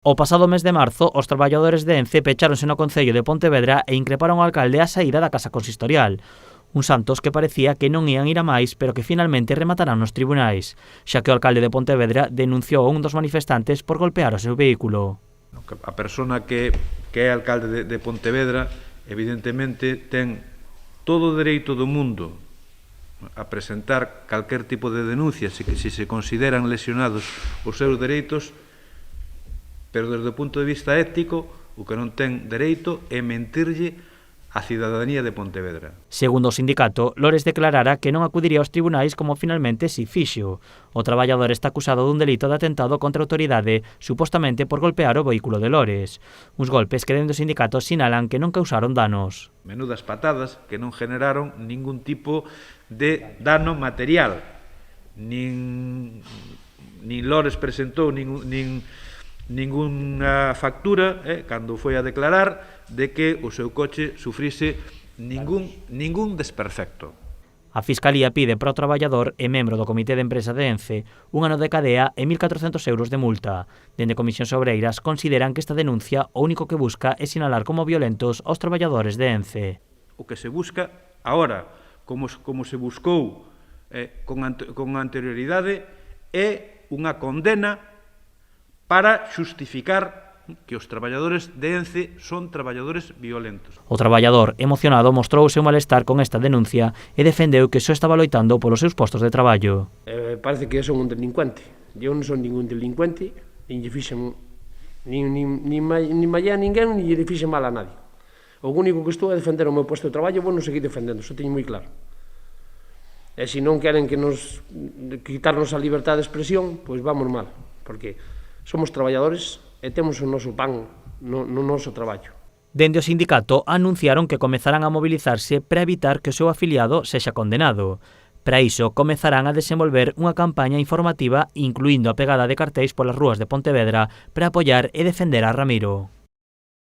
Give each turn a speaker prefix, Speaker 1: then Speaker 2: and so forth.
Speaker 1: O pasado mes de marzo, os traballadores de Ence pecháronse no Concello de Pontevedra e increparon ao alcalde a saída da Casa Consistorial. Un Santos que parecía que non ían ir a máis, pero que finalmente rematarán nos tribunais, xa que o alcalde de Pontevedra denunciou a un dos manifestantes por golpear o seu vehículo.
Speaker 2: A persona que é alcalde de Pontevedra, evidentemente, ten todo o dereito do mundo a presentar calquer tipo de denuncia se se consideran lesionados os seus dereitos, pero desde o punto de vista ético o que non ten dereito é mentirlle a cidadanía de Pontevedra.
Speaker 1: Segundo o sindicato, Lores declarara que non acudiría aos tribunais como finalmente si fixo. O traballador está acusado dun delito de atentado contra a autoridade, supostamente por golpear o vehículo de Lores. Uns golpes que dentro do sindicato sinalan que non causaron danos.
Speaker 2: Menudas patadas que non generaron ningún tipo de dano material. Nin Lores presentou ninguna factura cando foi a declarar de que o seu coche sufrise ningún desperfecto.
Speaker 1: A Fiscalía pide para o traballador e membro do Comité de Empresa de Ence un ano de cadea e 1.400 euros de multa. Dende Comisións Obreiras consideran que esta denuncia o único que busca é sinalar como violentos aos traballadores de Ence.
Speaker 2: O que se busca agora, como se buscou con anterioridade, é unha condena para xustificar que os traballadores de Ence son traballadores violentos.
Speaker 1: O traballador, emocionado, mostrou o seu malestar con esta denuncia e defendeu que só estaba loitando polos seus postos de traballo.
Speaker 3: Parece que son un delincuente. Eu non son ningún delincuente, nin lle fixen ni mallé a ninguén, nin lle fixen mal a nadie. O único que estou é defender o meu posto de traballo, vou non seguir defendendo, iso teño moi claro. E se non queren que nos quitarnos a libertade de expresión, pois vamos mal, porque somos traballadores e temos o noso pan no noso traballo.
Speaker 1: Dende o sindicato anunciaron que comezarán a mobilizarse para evitar que o seu afiliado sexa condenado. Para iso, comezarán a desenvolver unha campaña informativa incluindo a pegada de cartéis polas rúas de Pontevedra para apoiar e defender a Ramiro.